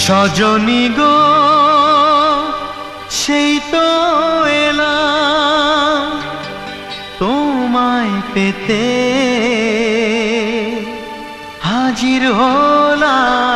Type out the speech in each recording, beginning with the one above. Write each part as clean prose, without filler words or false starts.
সজনী গো সেই তো এলাম তোমায় পেতে হাজির হলাম।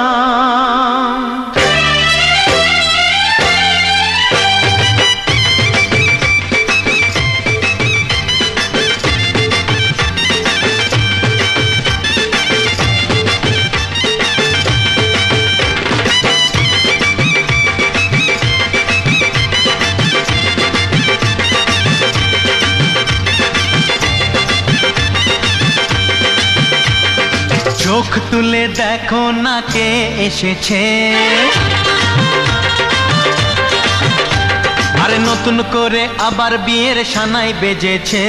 চোখ তুলে দেখো না কে এসেছে, আরে নতুন করে আবার বিয়ের সানাই বেজেছে।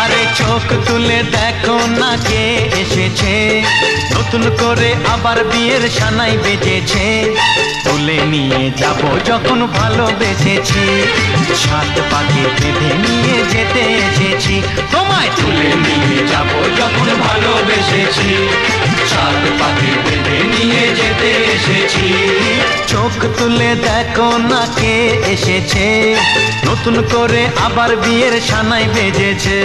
আরে চোখ তুলে দেখো না কে এসেছে, নতুন করে আবার বিয়ের সানাই বেজেছে। তুলে নিয়ে যাব যখন ভালোবেসেছি, সাত পাকে বেঁধে নিয়ে যেতে এসেছি। তোমায় তুলে নিয়ে যাব যখন ভালোবেসেছি, সাত পাকে বেঁধে নিয়ে যেতে এসেছি। চোখ তুলে দেখো না কে এসেছে, নতুন করে আবার বিয়ের সানাই বেজেছে।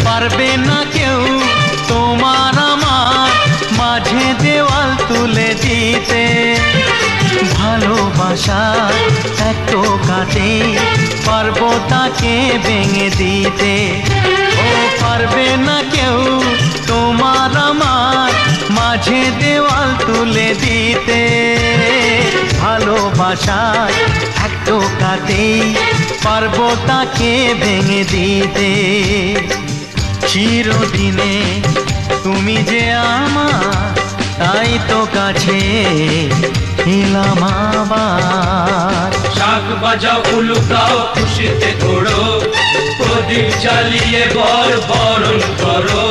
পারবে না কেউ তোমার আমার মাঝে দেওয়াল তুলে দিতে, ভালোবাসা এত কাটে পারবো তাকে ভেঙে দিতে। ও পারবে না কেউ তোমার আমার মাঝে দেওয়াল তুলে দিতে, ভালোবাসা এত কাটে পারবো তাকে ভেঙে দিতে। চিরদিনে তুমি যে আমার, তাই তো কাছে এলাম আবার। শাক বাজাও উলু গাও খুশিতে ঘোড়ো, প্রদীপ জ্বালিয়ে বরণ করো।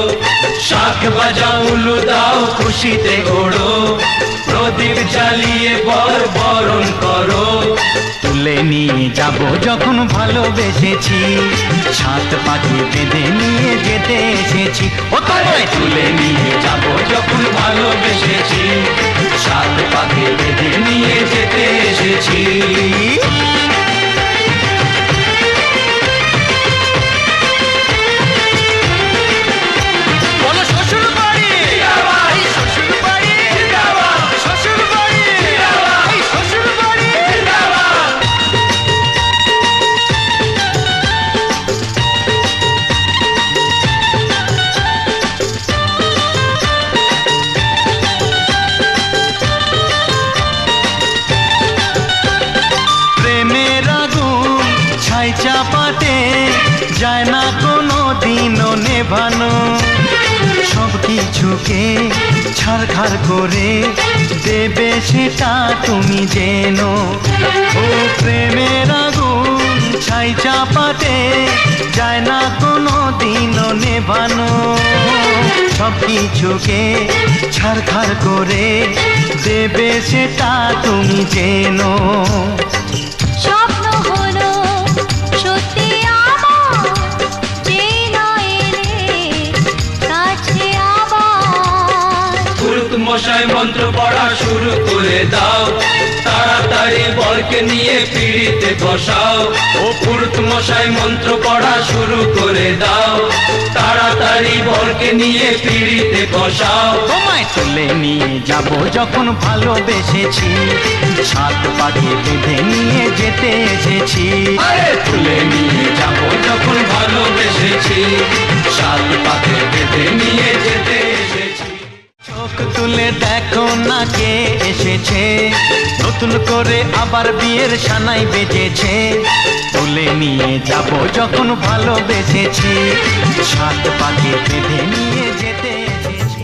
শাক বাজাও উলু দাও খুশিতে ঘোড়ো, প্রদীপ জ্বালিয়ে বরণ করো। তুলে নিয়ে যাব যখন ভালোবেসেছি, সাত পাকে বেঁধে নিয়ে যেতে এসেছি। ও তোমায় তুলে নিয়ে যাব যখন ভালোবেসেছি, সাত পাকে বেঁধে নিয়ে যেতে এসেছি। চাপাতে যায় না কোনো দিনও নেভানো, সব কিছুকে ছারখার করে দেবে সেটা তুমি জেনো। ও প্রেমের আগুন ছাই চাপাতে যায় না কোনো দিনও নেভানো, সব কিছুকে ছারখার করে দেবে সেটা তুমি জেনো। স্বপ্ন হলো সত্যি আমার, যেই নয় এলে কাছে আবার। পুরুত মশাই মন্ত্র পড়া শুরু করে দাও, তাড়াতাড়ি বরকে নিয়ে পিড়িতে বসাও। ও পুরুত মশাই মন্ত্র পড়া শুরু করে দাও, তাড়াতাড়ি বরকে নিয়ে পিড়িতে বসাও। তোমায় তুলে নিয়ে যাব যখন ভালোবেসেছি, সাত পাকে বেঁধে নিয়ে যেতে এসেছি। আরে তুলে নিয়ে যাব যখন ভালোবেসেছি, সাত পাকে বেঁধে নিয়ে যেতে এসেছি। চোখ তুলে দেখো না কে এসেছে, নতুন করে আবার বিয়ের সানাই বেজেছে। তুলে নিয়ে যাব যখন ভালোবেসেছি, সাত পাকে বেঁধে নিয়ে যেতে এসেছি।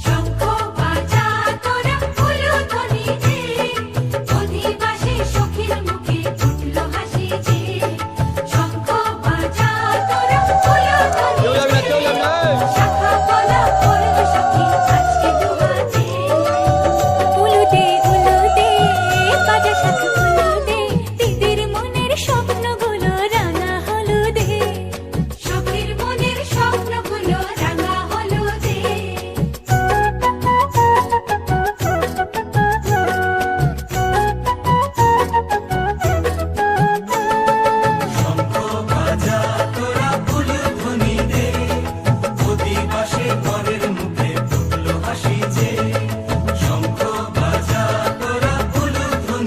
শঙ্খ বাজা তোরা ফুলধ্বনি দে, অধিবাসী সখীর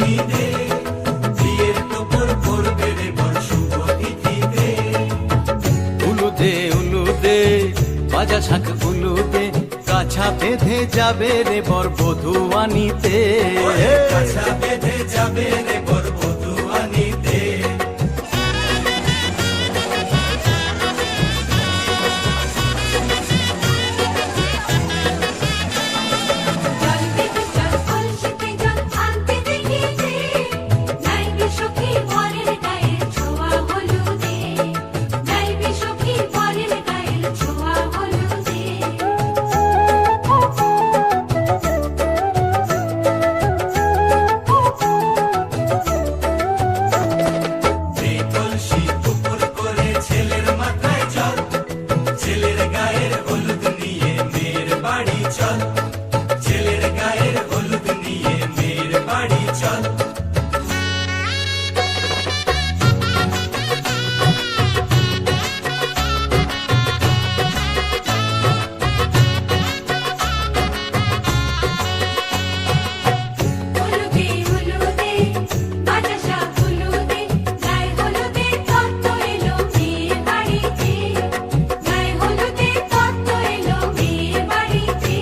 উলুধ্বনি দে, বিয়ের তোপর পড়বে রে বর শুভ তিথিতে। উলুদে বাজা শাঁখ উলুদে, কাছা বেঁধে যাবে রে বর বধূ আনিতে। কাছা বেঁধে যাবে রে বর বধূ আনিতে। জল দেখে জল কলসিতে জল আনতে দেখিতে, গাইবে সখী বরের গায়ের ছোঁয়া হলুদে, গাইবে সখী বরের গায়ের ছোঁয়া হলুদে। এই কলসি উপর করে ছেলের মাথায় জল, ছেলের গায়ের হলুদ নিয়ে মেয়ের বাড়ি চল, ছেলের গায়ের হলুদ নিয়ে মেয়ের বাড়ি চল। হলুদে হলুদে বাজা শাঁখ হলুদে, গায়ে হলুদে তত্ত্ব এলো মেয়ের বাড়িতে, গায়ে হলুদে তত্ত্ব এলো মেয়ের বাড়িতে।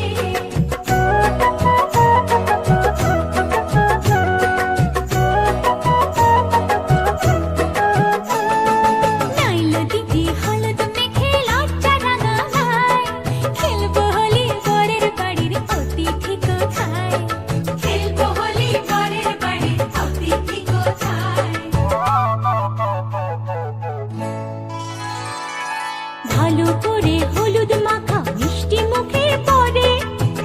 নাইলো দিদি হলুদ মেখে লজ্জা রাঙায়, খেলবো হোলি বরের বাড়ির অতিথি কোথায়, খেলবো হোলি বরের বাড়ির অতিথি কোথায়। ভালো করে হলুদ মাখা মিষ্টি মুখে পড়ে,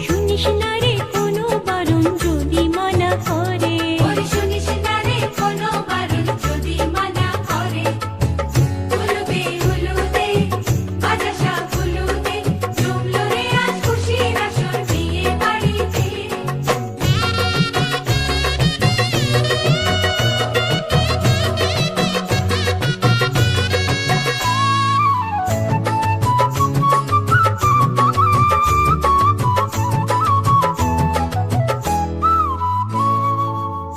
শুনিস না রে কোনো বারণ যদি মানা করে, শুনিস না রে কোনো বারণ যদি মানা করে। হলুদে হলুদে বাজা শাঁখ হলুদে, জমলো রে আজ খুশির আসর বিয়ে বাড়িতে।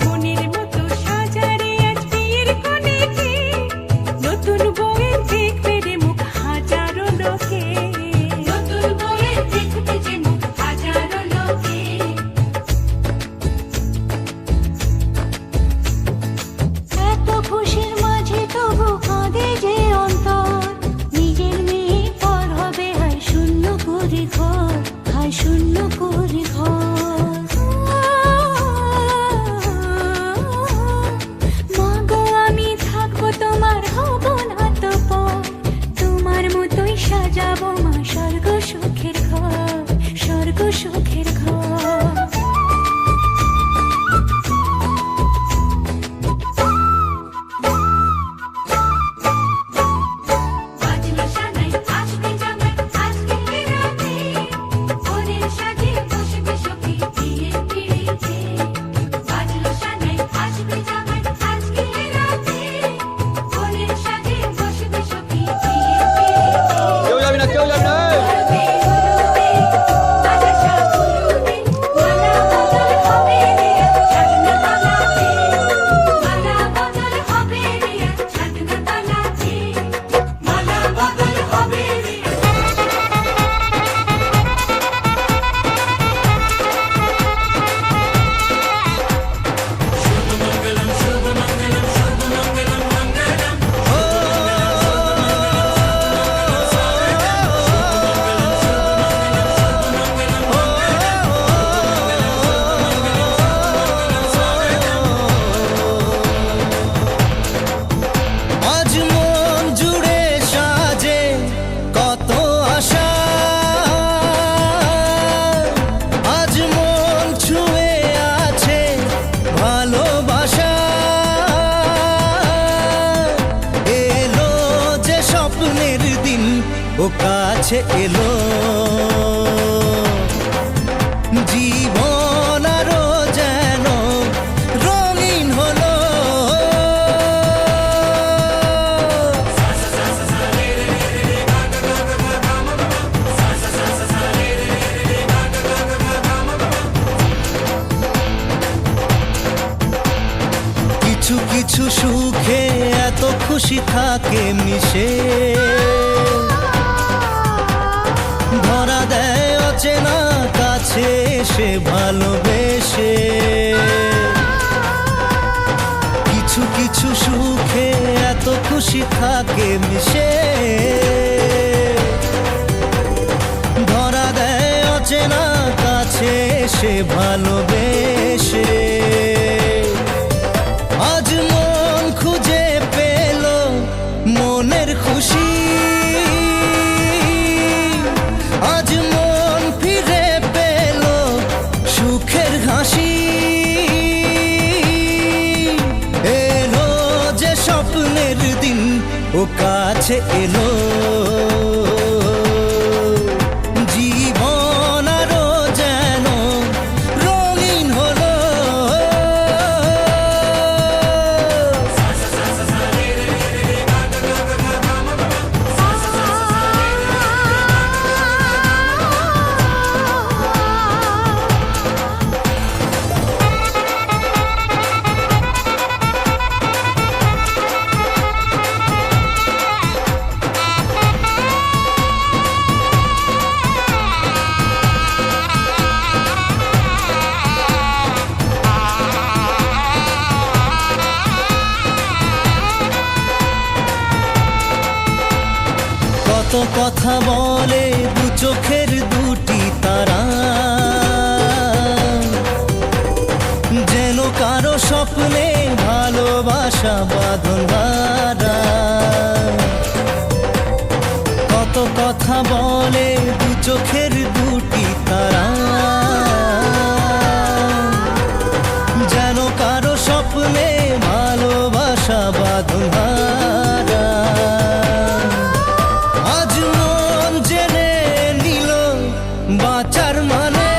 মনের মতো সাজারে আজ বিয়ের কোণেতে, নতুন বউয়ের দেখবে রে মুখ হাজারো লোকে, নতুন বউয়ের দেখবে যে মুখ হাজারো লোকে। এত খুশির মাঝে তবু কাঁদে যে অন্তর, নিজের মেয়ে পর হবে হায় শূন্য করে ঘর, হায় শূন্য করে ঘর। মাগো আমি থাকবো তোমার, হব না তো পর, তোমার মতোই সাজাবো মা স্বর্গ সুখের ঘর, স্বর্গ সুখের ঘর। বাজলো সানাই আসবে জামাই আজকে রাতে, বরের সাজে বসবে সখী বিয়ের পিড়িতে। বাজলো সানাই আসবে জামাই আজকে রাতে, বরের সাজে বসবে সখী বিয়ের পিড়িতে। কেউ যাবি না, কেউ যাবি না। হলুদে হলুদে বাজা শাঁখ হলুদে, মালা বদল হবে রে আজ সাজনা তলাতে, মালা বদল হবে রে আজ সাজনা তলাতে, মালা বদল হবে রে আজ। আজ মন জুড়ে সাজে কত আশা, আজ মন ছুঁয়ে আছে ভালোবাসা। এলো যে স্বপ্নের দিন ও কাছে এলো, জীবন আরো যেন রঙিন হলো। কিছু সুখে এত খুশি থাকে মিশে, ধরা দেয় অচেনা কাছে এসে ভালোবেসে। কিছু কিছু সুখে এত খুশি থাকে মিশে, ধরা দেয় অচেনা কাছে এসে ভালোবেসে। আজ মন খুঁজে পেল মনের খুশি, আজ মন ফিরে পেল সুখের হাসি। এলো যে স্বপ্নের দিন ও কাছে এলো, জীবন আরো যেন রঙিন হলো। কত কথা বলে দু চোখের দুটি তারা, যেন কারো স্বপ্নে ভালোবাসা বাঁধন হারা। কত কথা বলে দু চোখের দুটি তারা, যেন কারো স্বপ্নে ভালোবাসা বাঁধন হারা। আজ মন জেনে নিল বাঁচার মানে,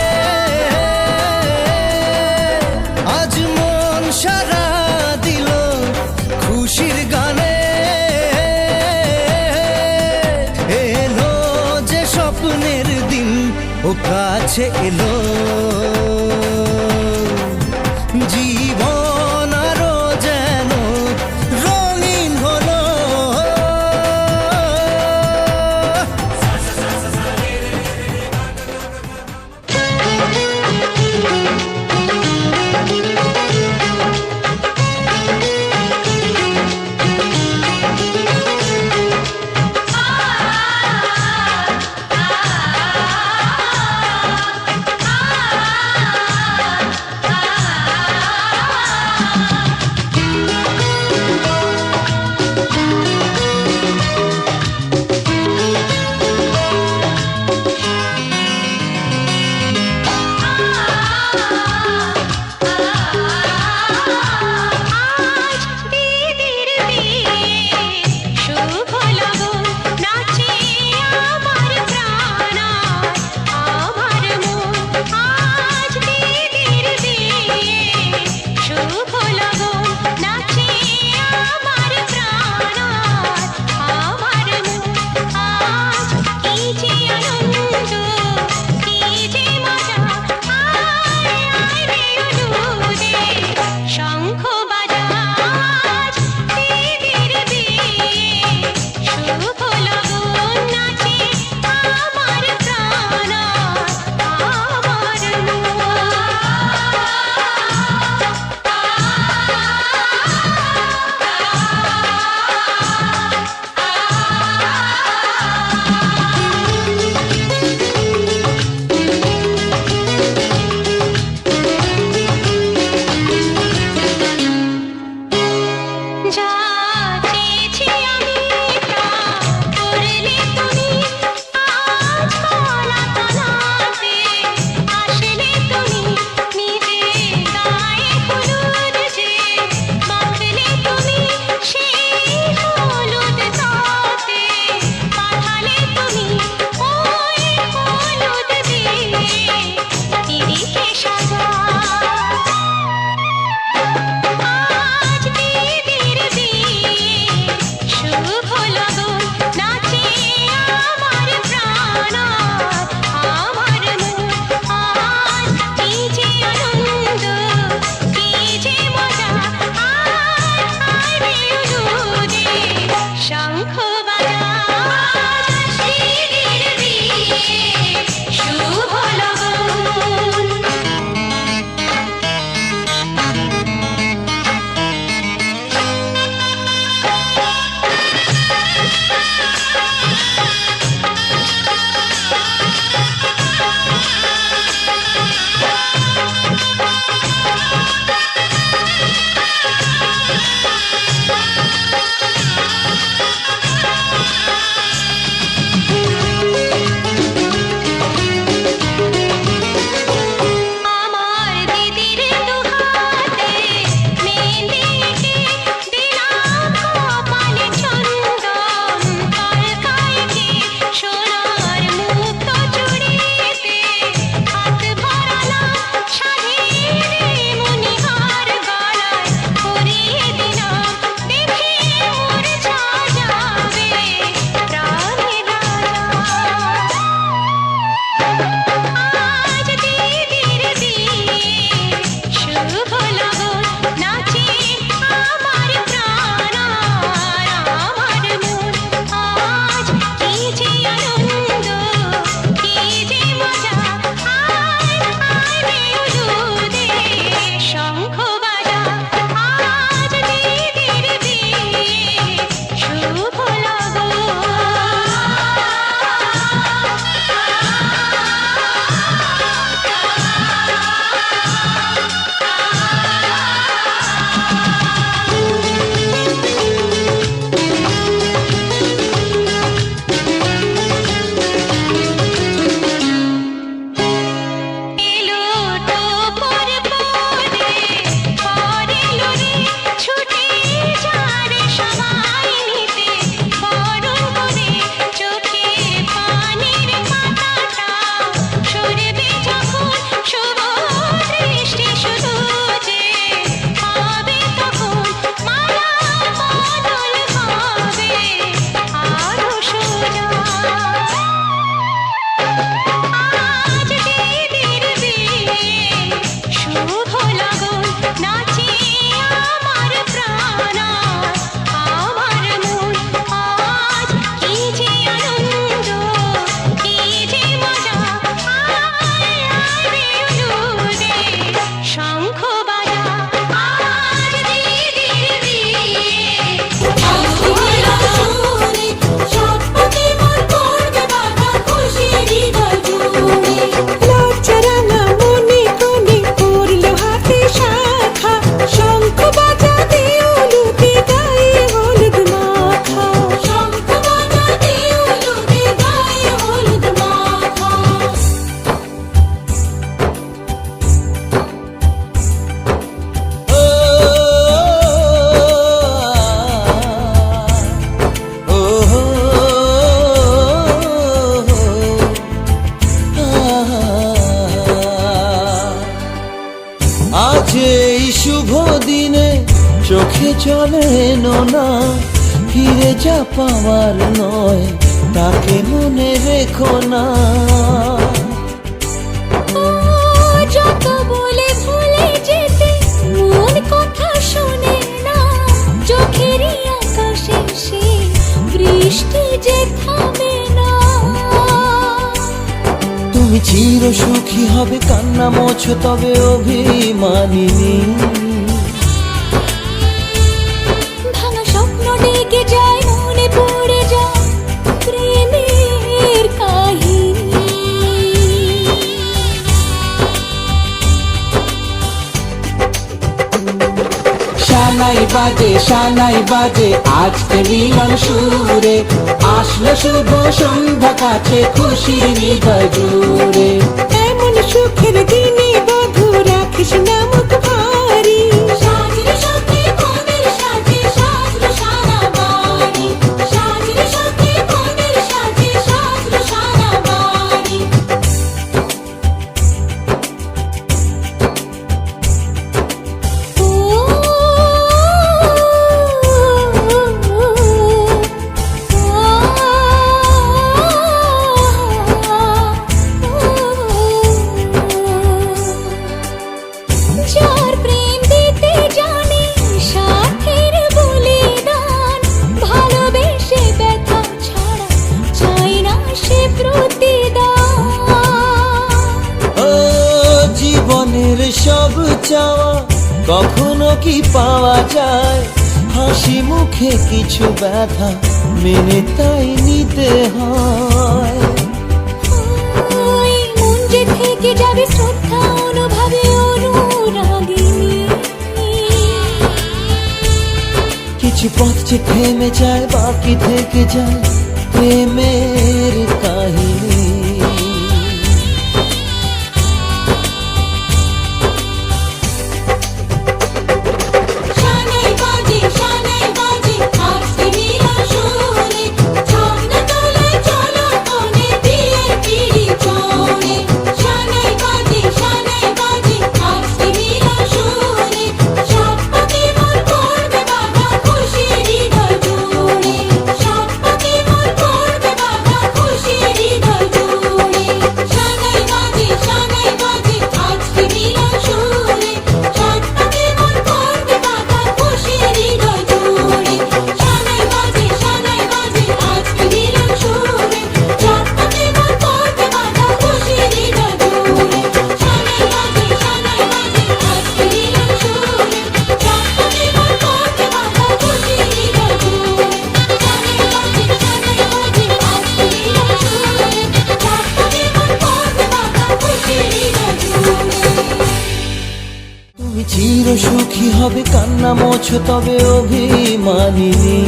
আজ মন সারা দিল খুশির গানে। এলো যে স্বপ্নের দিন ও কাছে এলো, জীবন আরো যেন রঙিন হলো। আ দিনে চোখে চলে না, ফিরে যা পাওয়ার নয় তাকে মনে রেখো না। ও যত বলে ভুলে যেতে মন কথা শোনে না, চোখেরই আকাশে সে বৃষ্টি যে থামে না। তুমি চির সুখী হবে কান্না মোছো তবে অভিমানিনী। ভাঙা স্বপ্ন ডেকে যায় মনে পড়ে যায় প্রেমের কাহিনী। শানাই বাজে আজকে মিলন সুরে, আসলো শুভ সন্ধ্যা কাছে খুশির হৃদয় জুড়ে। এমন সুখের দিনে বধূ রাখিস না মুখ ভারী, সাজিরে সাথে কোনের সাজে সাজলো সারা বাড়ি, সাজিরে সাথে কোনের সাজে সাজলো সারা বাড়ি। যার প্রেম দিতে জানে সাথের বলিদান, ভালোবেসে ব্যথা ছাড়া চাই না সে প্রতিদান। ও জীবনের সব চাওয়া কখনো কি পাওয়া যায়, হাসি মুখে কিছু ব্যথা মেনে তাই নিতে হয়। ওই মন যে থেকে যাবে শ্রদ্ধা অনুভবে অনুরাগিনী। কিছু পথ যে থেমে যায় বাকি থেকে যায় প্রেমের কাহিনী। শানাই বাজে আজকে মিলন সুরে, ঝর্ণা তলায় চলো কোণে বিয়ের পিঁড়ি চড়ে। শানাই বাজে আজকে মিলন সুরে, সাত পাকে মোর করবে বাধা খুশির হৃদয় জুড়ে, সাত পাকে মোর করবে বাধা খুশির হৃদয় জুড়ে। শানাই বাজে আজকে মিলন সুরে, সাত পাকে মোর করবে বাধা খুশির হৃদয় জুড়ে। শানাই বাজে আজকে মিলন সুরে, সাত পাকে মোর করবে বাধা খুশির হৃদয় জুড়ে। শানাই বাজে আজকে মিলন সুরে, সাত পাকে মোর করবে বাধা খুশির হৃদয় জুড়ে। শানাই বাজে আজকে মিলন সুরে, সাত পাকে মোর করবে বাধা খুশির হৃদয় জুড়ে। তুমি চির সুখী হবে কান্না মোছো তবে অভিমানিনী।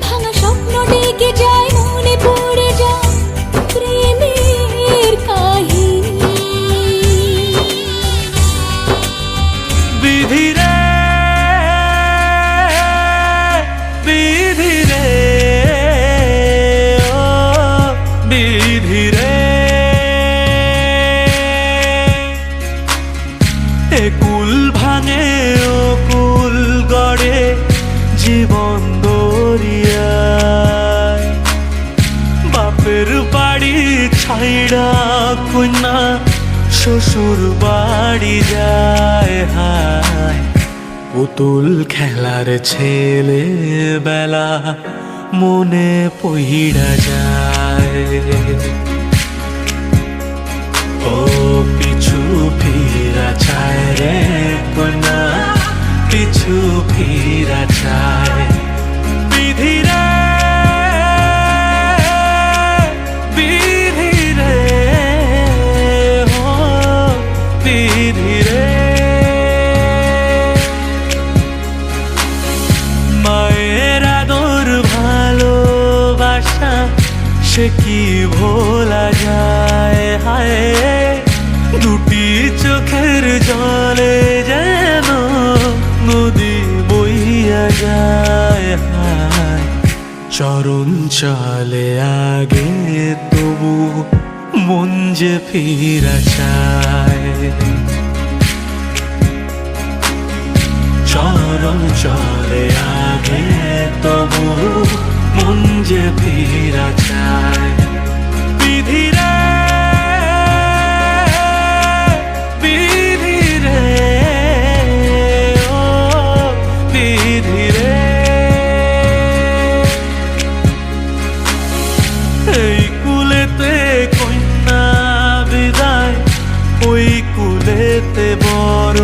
ভাঙা স্বপ্ন ডেকে যায় মনে পড়ে যায় প্রেমের কাহিনী। বিধি রে বিধি রে ও বিধি রে, এ কুল ভাঙে ও কুল গড়ে জীবন দরিয়ায়। বাপের বাড়ি ছাইড়া কন্যা শ্বশুর বাড়ি যায় হায়, পুতুল খেলার ছেলে বেলা মনে পইড়া যায়। ও পিছু ফিরা চায় রে কন্যা, পিছু ফিরা চায়। বিধি রে বিধি রে ও বিধি রে, মায়ের আদর ভালোবাসা সে কি ভোলা যায় হায়, দুটি চোখের জলে যেন নদী বইয়া যায় হায়। চরণ চলে আগে তবু মন যে ফিরা চায়। চলে আগে তবু মন যে ফিরা চায় বিধিরে বিধিরে ও বিধিরে এই কুলেতে কন্যা বিদায় ওই কুলেতে বড়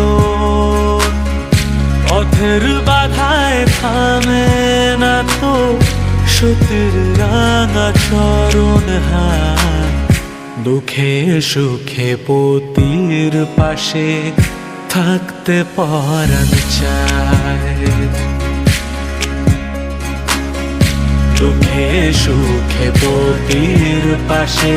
পথের বাধায় থামে না তো সতীর রাঙা চরণ হাত দুঃখে সুখে পতির পাশে থাকতে পরাণ চায় দুঃখে সুখে পতির পাশে